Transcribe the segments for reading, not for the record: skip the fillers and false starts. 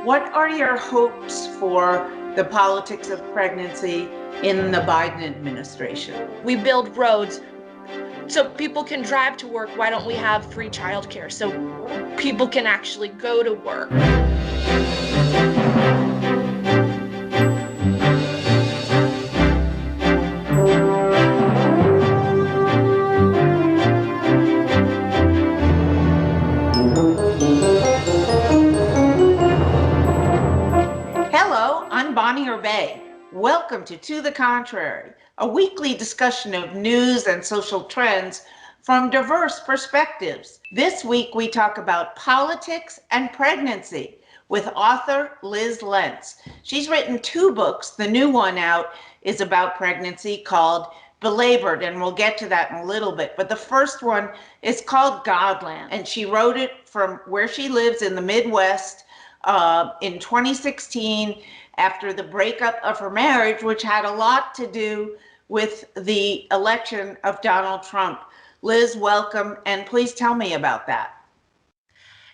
What are your hopes for the politics of pregnancy in the Biden administration? We build roads so people can drive to work. Why don't we have free childcare so people can actually go to work? Hello, I'm Bonnie Bay. Welcome to the Contrary, a weekly discussion of news and social trends from diverse perspectives. This week we talk about politics and pregnancy with author Lyz Lenz. She's written 2 books. The new one out is about pregnancy called Belabored, and we'll get to that in a little bit. But the first one is called Godland, and she wrote it from where she lives in the Midwest in 2016 after the breakup of her marriage, which had a lot to do with the election of Donald Trump. Lyz, welcome, and please tell me about that.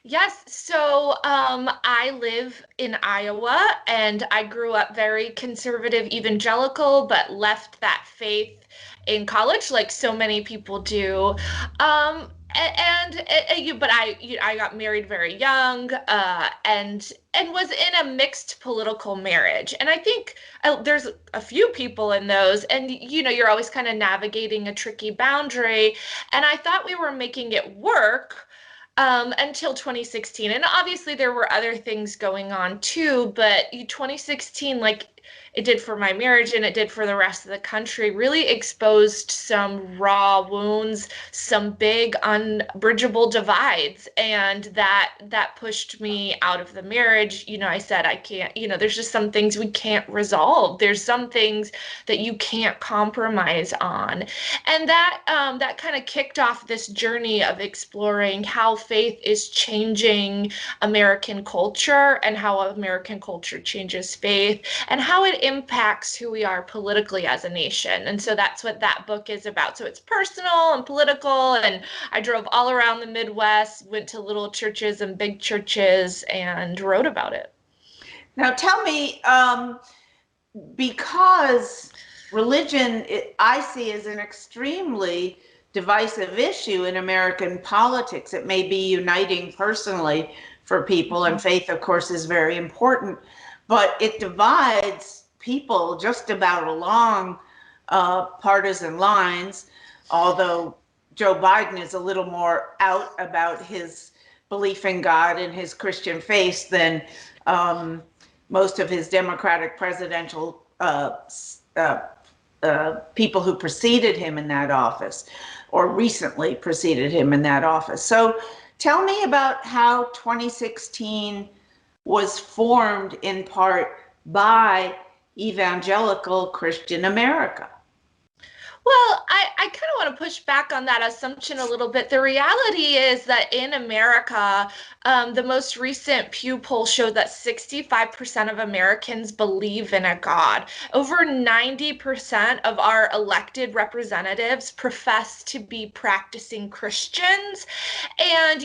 Yes, so I live in Iowa, and I grew up very conservative evangelical, but left that faith in college, like so many people do. But I got married very young, and was in a mixed political marriage. And I think there's a few people in those, and you're always kind of navigating a tricky boundary. And I thought we were making it work until 2016. And obviously there were other things going on too, but 2016, like it did for my marriage and it did for the rest of the country, really exposed some raw wounds, some big unbridgeable divides. And that pushed me out of the marriage. I said, I can't, there's just some things we can't resolve. There's some things that you can't compromise on. And that kind of kicked off this journey of exploring how faith is changing American culture and how American culture changes faith and how it impacts who we are politically as a nation. And so that's what that book is about. So it's personal and political, and I drove all around the Midwest, went to little churches and big churches, and wrote about it. Now tell me, because religion, I see as an extremely divisive issue in American politics. It may be uniting personally for people, and faith, of course, is very important, but it divides people just about along partisan lines, although Joe Biden is a little more out about his belief in God and his Christian faith than most of his Democratic presidential people who preceded him in that office or recently preceded him in that office. So tell me about how 2016 was formed in part by evangelical Christian America. Well, I kind of want to push back on that assumption a little bit. The reality is that in America, the most recent Pew poll showed that 65% of Americans believe in a God. Over 90% of our elected representatives profess to be practicing Christians. And,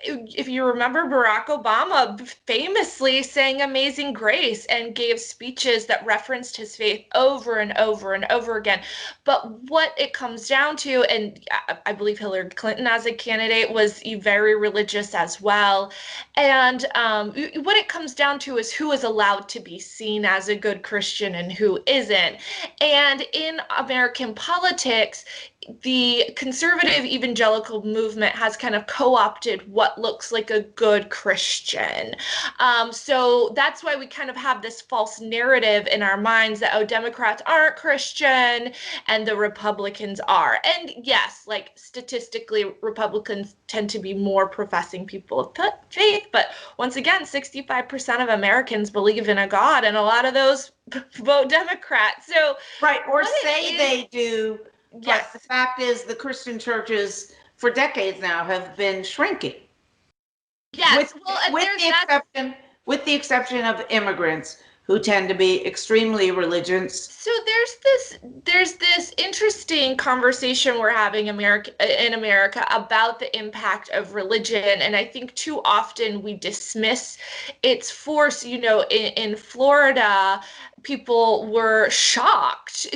if you remember, Barack Obama famously sang Amazing Grace and gave speeches that referenced his faith over and over and over again. But what it comes down to, and I believe Hillary Clinton as a candidate was very religious as well. And what it comes down to is who is allowed to be seen as a good Christian and who isn't. And in American politics, the conservative evangelical movement has kind of co-opted what looks like a good Christian. So that's why we kind of have this false narrative in our minds that, Democrats aren't Christian and the Republicans are. And yes, like statistically, Republicans tend to be more professing people of faith. But once again, 65% of Americans believe in a God, and a lot of those vote Democrat. So right, or say they do. Yes. But the fact is, the Christian churches for decades now have been shrinking. Yes, with the exception of immigrants who tend to be extremely religious. So there's this interesting conversation we're having in America about the impact of religion, and I think too often we dismiss its force. In Florida, people were shocked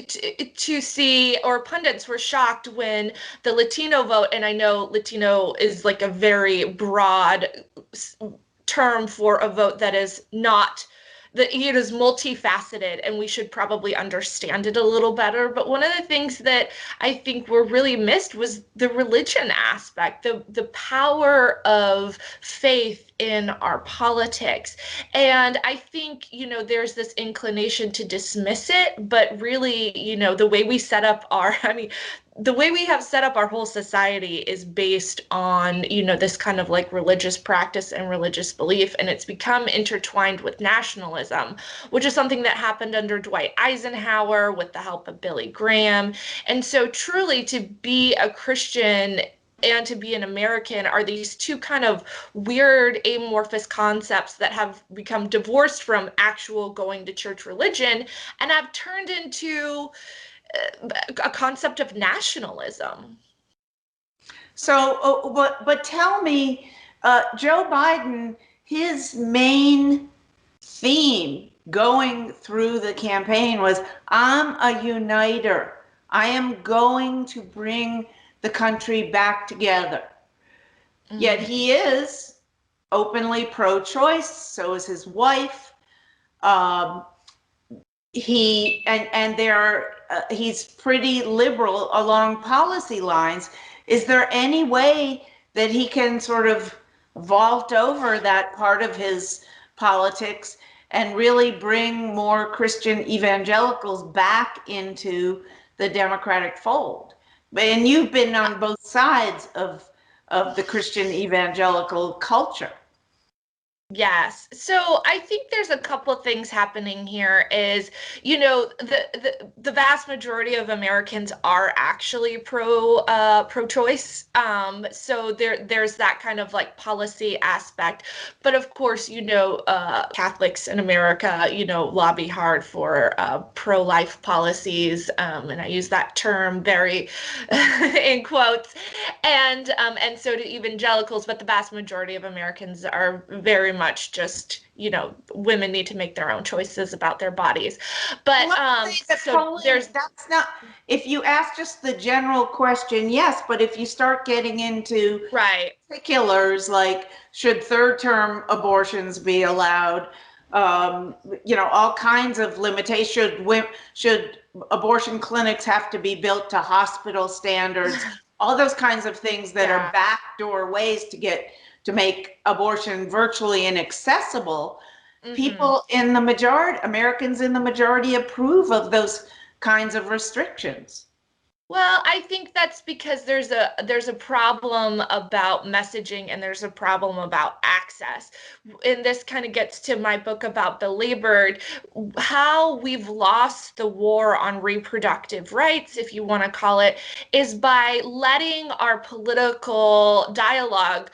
to see, or pundits were shocked when the Latino vote, and I know Latino is like a very broad term for a vote that is not that it is multifaceted, and we should probably understand it a little better. But one of the things that I think were really missed was the religion aspect, the power of faith in our politics. And I think, there's this inclination to dismiss it, but really, the way we set up the way we have set up our whole society is based on, this kind of like religious practice and religious belief. And it's become intertwined with nationalism, which is something that happened under Dwight Eisenhower with the help of Billy Graham. And so truly, to be a Christian and to be an American are these two kind of weird amorphous concepts that have become divorced from actual going to church religion and have turned into a concept of nationalism. So, but tell me, Joe Biden, his main theme going through the campaign was, I'm a uniter. I am going to bring the country back together. Mm-hmm. Yet he is openly pro-choice. So is his wife. He's pretty liberal along policy lines. Is there any way that he can sort of vault over that part of his politics and really bring more Christian evangelicals back into the Democratic fold? And you've been on both sides of the Christian evangelical culture. Yes. So I think there's a couple of things happening here is, the vast majority of Americans are actually pro-choice. So there's that kind of like policy aspect. But of course, Catholics in America, lobby hard for pro-life policies. And I use that term very in quotes. And so do evangelicals, but the vast majority of Americans are very much just, women need to make their own choices about their bodies. But that's not, if you ask just the general question, yes, but if you start getting into particulars like should third term abortions be allowed, all kinds of limitations, should abortion clinics have to be built to hospital standards, all those kinds of things that are backdoor ways to make abortion virtually inaccessible. Mm-hmm. People in the majority, Americans in the majority, approve of those kinds of restrictions. Well, I think that's because there's a problem about messaging and there's a problem about access. And this kind of gets to my book about Belabored, how we've lost the war on reproductive rights, if you want to call it, is by letting our political dialogue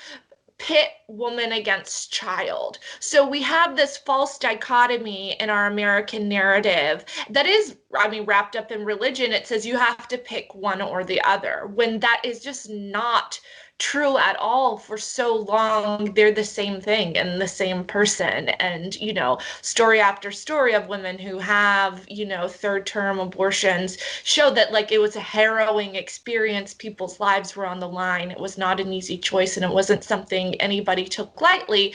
pit woman against child. So we have this false dichotomy in our American narrative that is, wrapped up in religion. It says you have to pick one or the other, when that is just not true at all. For so long, they're the same thing and the same person. And, story after story of women who have, third term abortions show that like it was a harrowing experience. People's lives were on the line. It was not an easy choice and it wasn't something anybody took lightly.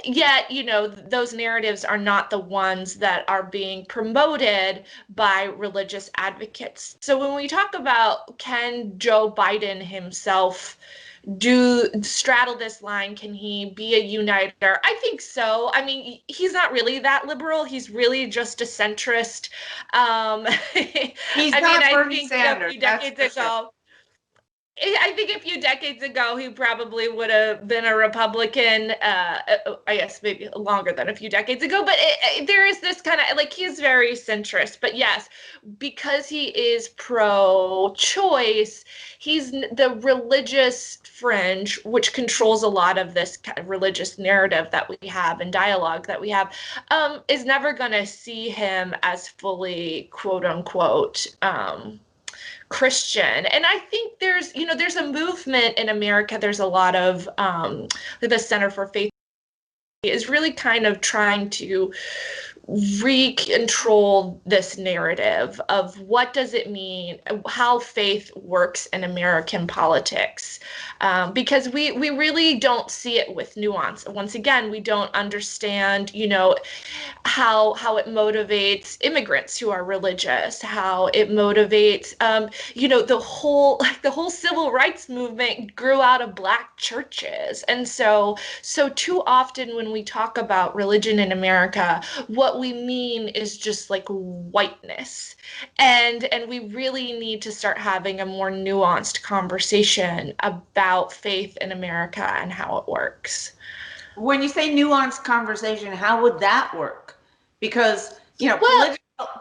Yet, those narratives are not the ones that are being promoted by religious advocates. So when we talk about, can Joe Biden himself straddle this line? Can he be a uniter? I think so. He's not really that liberal. He's really just a centrist. He's not Bernie Sanders. Decades ago. I think a few decades ago, he probably would have been a Republican. I guess maybe longer than a few decades ago. But there is this kind of like he's very centrist. But yes, because he is pro-choice, he's the religious fringe, which controls a lot of this kind of religious narrative that we have and dialogue that we have, is never going to see him as fully quote unquote. Christian. And I think there's a movement in America. There's a lot of the Center for Faith is really kind of trying to recontrol this narrative of what does it mean, how faith works in American politics, because we really don't see it with nuance. Once again, we don't understand, how it motivates immigrants who are religious, how it motivates, the whole civil rights movement grew out of Black churches, and so too often when we talk about religion in America, what we mean is just like whiteness, and we really need to start having a more nuanced conversation about faith in America and how it works. When you say nuanced conversation, how would that work? Because,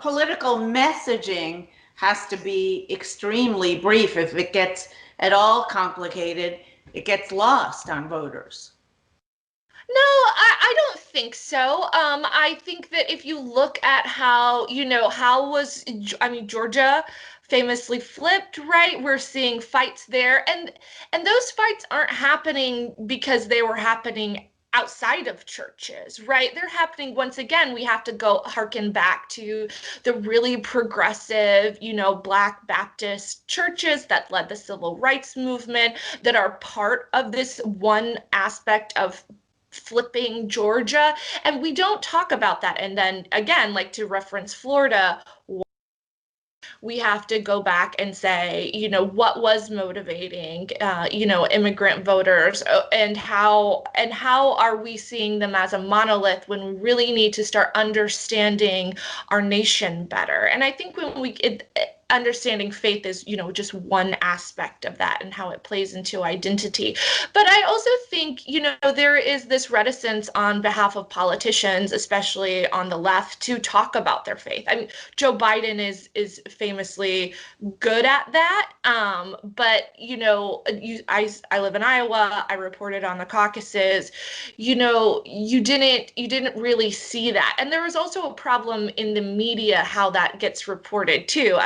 political messaging has to be extremely brief. If it gets at all complicated, it gets lost on voters. No, I don't think so. I think that if you look at Georgia famously flipped, right? We're seeing fights there, and those fights aren't happening because they were happening outside of churches, right? They're happening, once again, we have to go harken back to the really progressive, Black Baptist churches that led the civil rights movement, that are part of this one aspect of flipping Georgia. And we don't talk about that. And then again, like to reference Florida, we have to go back and say, what was motivating, immigrant voters, and how are we seeing them as a monolith when we really need to start understanding our nation better? And I think understanding faith is, just one aspect of that and how it plays into identity. But I also think, there is this reticence on behalf of politicians, especially on the left, to talk about their faith. I mean, Joe Biden is famously good at that. But I live in Iowa. I reported on the caucuses. You didn't really see that. And there was also a problem in the media how that gets reported too,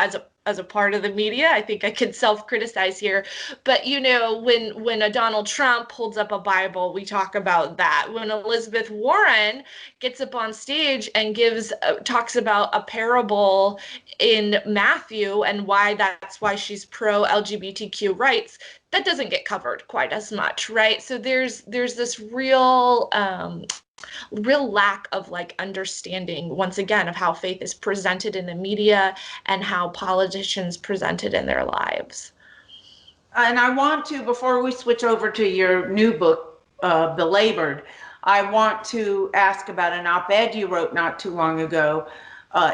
as a part of the media. I think I can self-criticize here, but when a Donald Trump holds up a Bible, we talk about that. When Elizabeth Warren gets up on stage and talks about a parable in Matthew and that's why she's pro LGBTQ rights, that doesn't get covered quite as much, right? So there's this real lack of understanding, once again, of how faith is presented in the media and how politicians present it in their lives. And I want to, before we switch over to your new book, Belabored, I want to ask about an op-ed you wrote not too long ago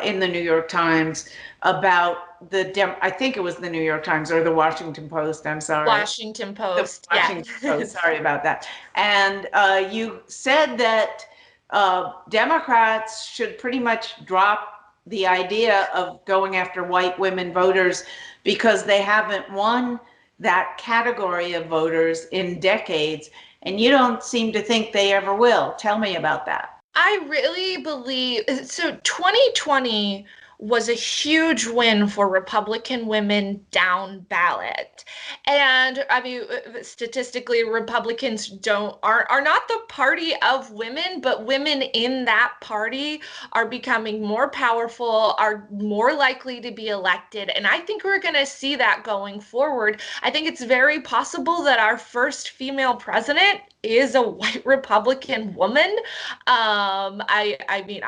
in the New York Times about I think it was the New York Times or the Washington Post, I'm sorry. Washington Post, Washington Post, sorry about that. And you said that Democrats should pretty much drop the idea of going after white women voters because they haven't won that category of voters in decades, and you don't seem to think they ever will. Tell me about that. I really believe, so 2020 was a huge win for Republican women down ballot. And I mean, statistically, Republicans are not the party of women, but women in that party are becoming more powerful, are more likely to be elected. And I think we're going to see that going forward. I think it's very possible that our first female president is a white Republican woman. I mean,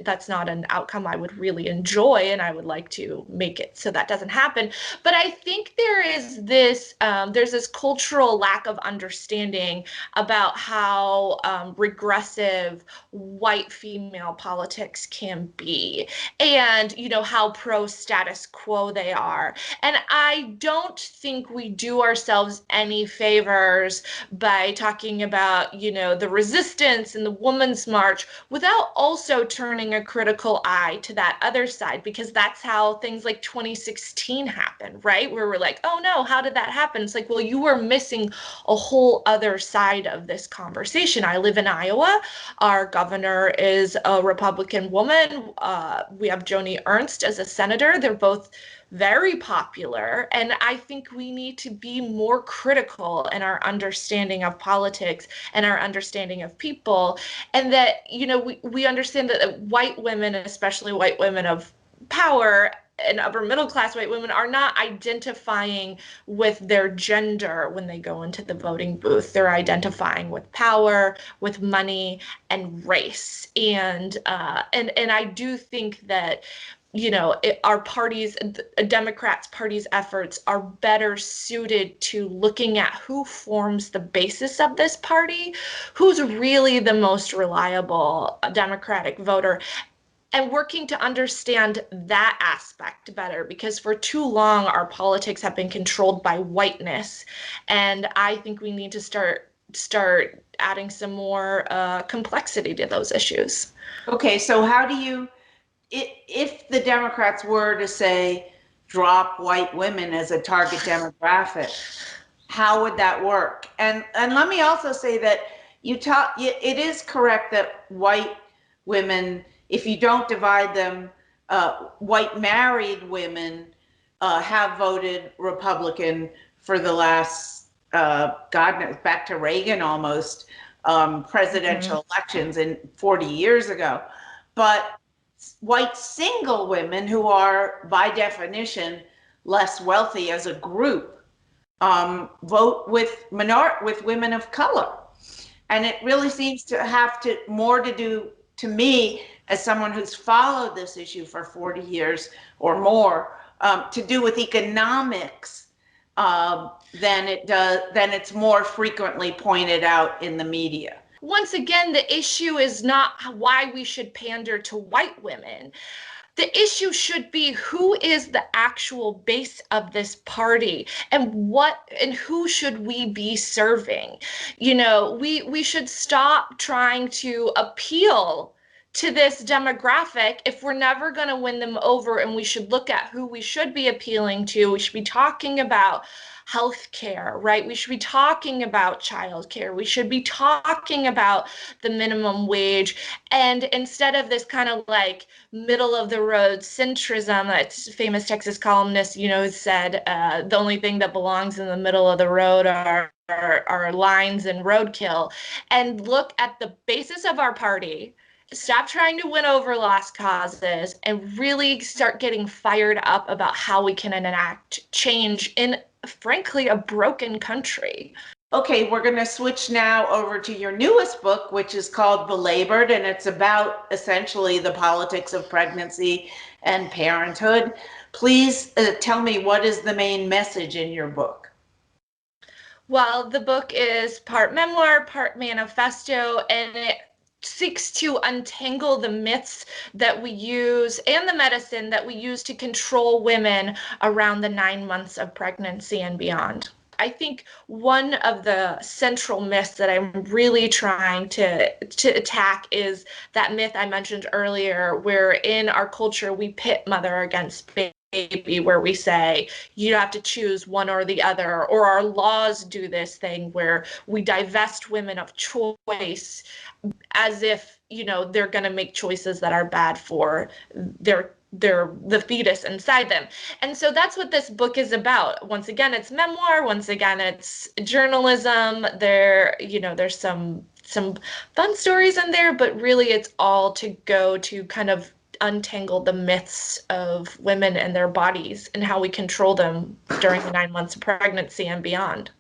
that's not an outcome I would really enjoy, and I would like to make it so that doesn't happen. But I think there's this cultural lack of understanding about how regressive white female politics can be, and how pro status quo they are. And I don't think we do ourselves any favors by talking about, the resistance and the Women's March without also turning a critical eye to that other side, because that's how things like 2016 happened, right? Where we're like, oh no, how did that happen? It's like, well, you were missing a whole other side of this conversation. I live in Iowa. Our governor is a Republican woman. We have Joni Ernst as a senator. They're both very popular. And I think we need to be more critical in our understanding of politics and our understanding of people. And that, we understand that white women, especially white women of power and upper middle class white women, are not identifying with their gender when they go into the voting booth. They're identifying with power, with money, and race. And I do think that our parties, Democrats' party's efforts are better suited to looking at who forms the basis of this party, who's really the most reliable Democratic voter, and working to understand that aspect better, because for too long our politics have been controlled by whiteness, and I think we need to start adding some more complexity to those issues. Okay, so how do you, if the Democrats were to say drop white women as a target demographic, how would that work? And let me also say that it is correct that white women, if you don't divide them, white married women have voted Republican for the last, God knows, back to Reagan almost, presidential elections in 40 years ago. But white single women, who are by definition less wealthy as a group, vote with women of color. And it really seems to have more to do, to me, as someone who's followed this issue for 40 years or more, to do with economics than it's more frequently pointed out in the media. Once again, the issue is not why we should pander to white women. The issue should be who is the actual base of this party, and who should we be serving? We should stop trying to appeal to this demographic if we're never going to win them over, and we should look at who we should be appealing to. We should be talking about healthcare, right? We should be talking about childcare. We should be talking about the minimum wage. And instead of this kind of like middle of the road centrism, that famous Texas columnist, said the only thing that belongs in the middle of the road are lines and roadkill, and look at the basis of our party. Stop trying to win over lost causes and really start getting fired up about how we can enact change in, frankly, a broken country. Okay, we're going to switch now over to your newest book, which is called Belabored, and it's about essentially the politics of pregnancy and parenthood. Please tell me, what is the main message in your book? Well, the book is part memoir, part manifesto, and it seeks to untangle the myths that we use and the medicine that we use to control women around the 9 months of pregnancy and beyond. I think one of the central myths that I'm really trying to attack is that myth I mentioned earlier, where in our culture we pit mother against baby, where we say you have to choose one or the other, or our laws do this thing where we divest women of choice as if they're going to make choices that are bad for the fetus inside them. And so that's what this book is about. Once again, it's memoir. Once again, it's journalism. There's some fun stories in there, but really it's all to go to kind of untangle the myths of women and their bodies and how we control them during the 9 months of pregnancy and beyond.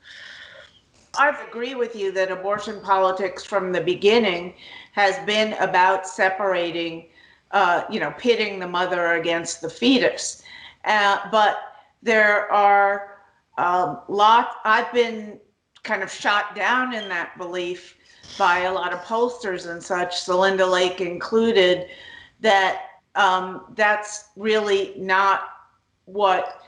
I agree with you that abortion politics from the beginning has been about separating, pitting the mother against the fetus. But there are lots, I've been kind of shot down in that belief by a lot of pollsters and such, Celinda Lake included, that that's really not what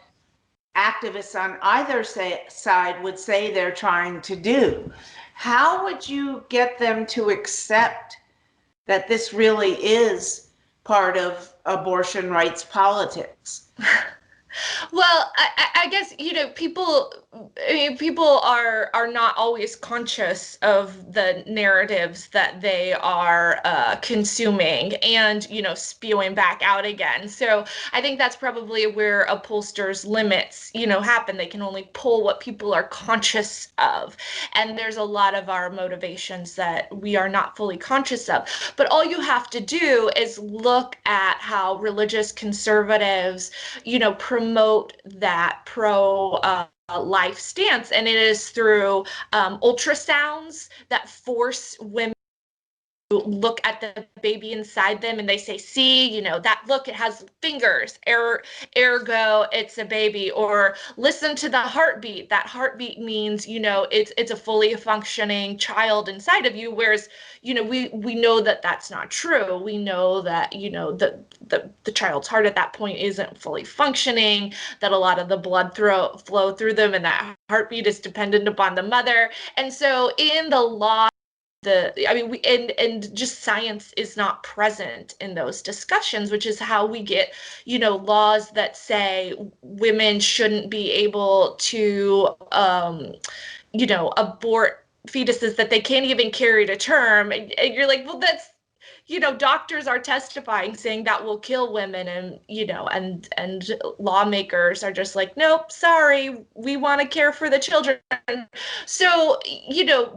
activists on either side would say they're trying to do. How would you get them to accept that this really is part of abortion rights politics? Well, I guess people are not always conscious of the narratives that they are consuming and spewing back out again. So I think that's probably where a pollster's limits happen. They can only pull what people are conscious of, and there's a lot of our motivations that we are not fully conscious of. But all you have to do is look at how religious conservatives promote that pro life stance. And it is through ultrasounds that force women look at the baby inside them and they say, see, that look, it has fingers, ergo it's a baby. Or listen to the heartbeat. That heartbeat means it's a fully functioning child inside of you. Whereas we know that that's not true. We know that the child's heart at that point isn't fully functioning, that a lot of the blood flow through them, and that heartbeat is dependent upon the mother. And so in the law, and just science is not present in those discussions, which is how we get laws that say women shouldn't be able to abort fetuses that they can't even carry to term. And you're like, well, that's doctors are testifying saying that will kill women, and lawmakers are just like, nope, sorry, we want to care for the children. So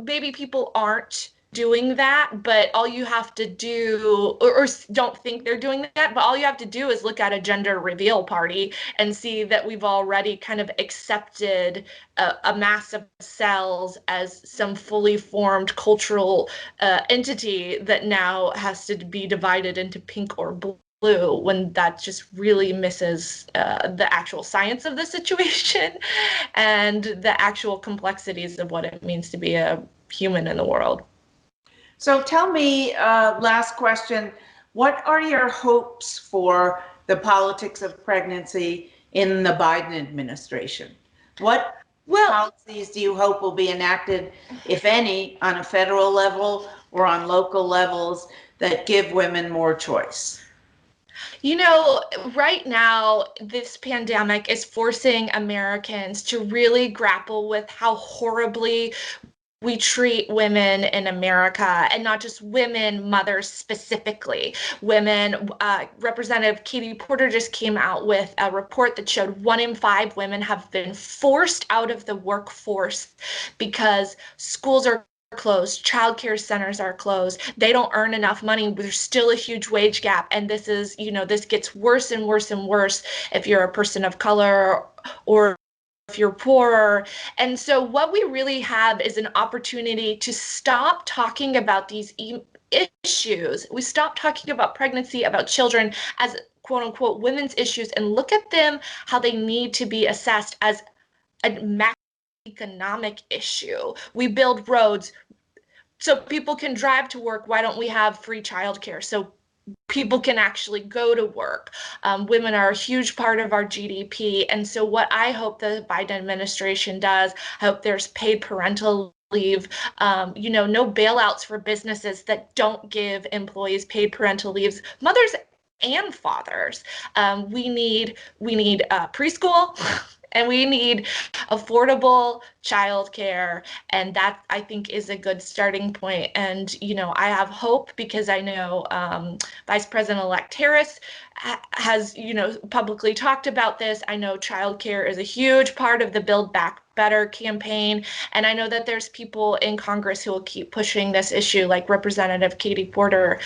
maybe people aren't doing that, but all you have to do, or don't think they're doing that, but all you have to do is look at a gender reveal party and see that we've already kind of accepted a mass of cells as some fully formed cultural entity that now has to be divided into pink or blue, when that just really misses the actual science of the situation and the actual complexities of what it means to be a human in the world. So tell me, last question, what are your hopes for the politics of pregnancy in the Biden administration? What policies do you hope will be enacted, if any, on a federal level or on local levels that give women more choice? Right now, this pandemic is forcing Americans to really grapple with how horribly we treat women in America, and not just women, mothers specifically. Women, Representative Katie Porter just came out with a report that showed 1 in 5 women have been forced out of the workforce because schools are closed, childcare centers are closed, they don't earn enough money, there's still a huge wage gap, and this gets worse and worse and worse if you're a person of color or if you're poorer. And so what we really have is an opportunity to stop talking about these issues. We stop talking about pregnancy, about children as quote unquote women's issues, and look at them how they need to be assessed as a macroeconomic issue. We build roads so people can drive to work. Why don't we have free childcare so people can actually go to work? Women are a huge part of our GDP. And so what I hope the Biden administration does, I hope there's paid parental leave, no bailouts for businesses that don't give employees paid parental leaves, mothers and fathers. We need preschool. And we need affordable childcare, and that I think is a good starting point. And I have hope because I know Vice President-elect Harris has publicly talked about this. I know childcare is a huge part of the Build Back Better campaign, and I know that there's people in Congress who will keep pushing this issue, like Representative Katie Porter,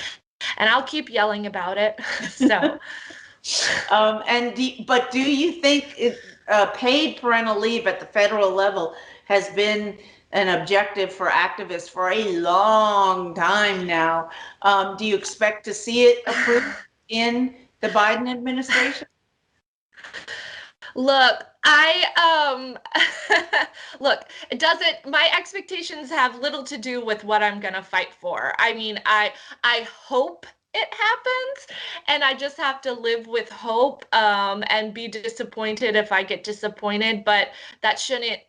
and I'll keep yelling about it. So. But do you think paid parental leave at the federal level has been an objective for activists for a long time now. Do you expect to see it approved in the Biden administration? Look, look, it doesn't, my expectations have little to do with what I'm gonna fight for. I mean, I hope it happens, and I just have to live with hope, and be disappointed if I get disappointed, but that shouldn't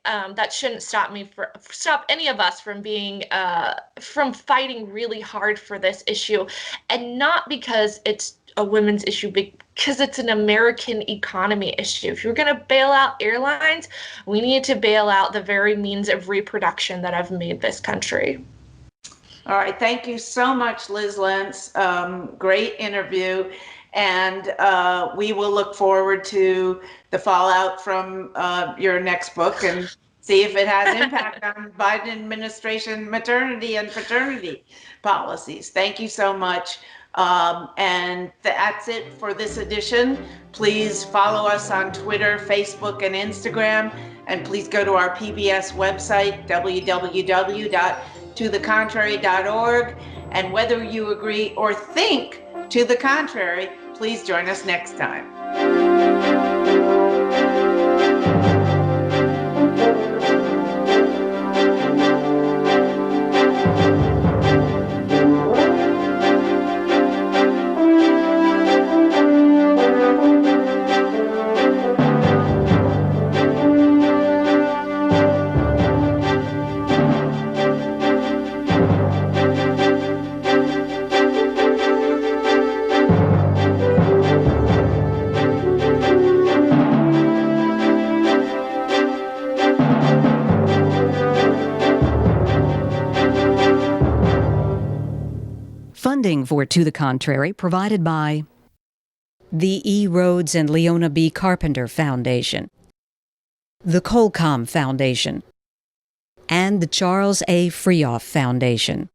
stop any of us from being from fighting really hard for this issue, and not because it's a women's issue, because it's an American economy issue. If you're going to bail out airlines, we need to bail out the very means of reproduction that have made this country. All right. Thank you so much, Lyz Lenz. Great interview. And we will look forward to the fallout from your next book and see if it has impact on Biden administration maternity and paternity policies. Thank you so much. And that's it for this edition. Please follow us on Twitter, Facebook, and Instagram. And please go to our PBS website, www.tothecontrary.org. And whether you agree or think to the contrary, please join us next time. Funding for To the Contrary provided by the E. Rhodes and Leona B. Carpenter Foundation, the Colcom Foundation, and the Charles A. Freoff Foundation.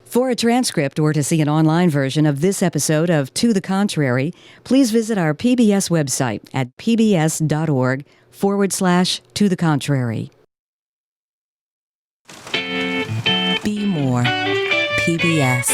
For a transcript or to see an online version of this episode of To the Contrary, please visit our PBS website at pbs.org/To the Contrary. Be more PBS.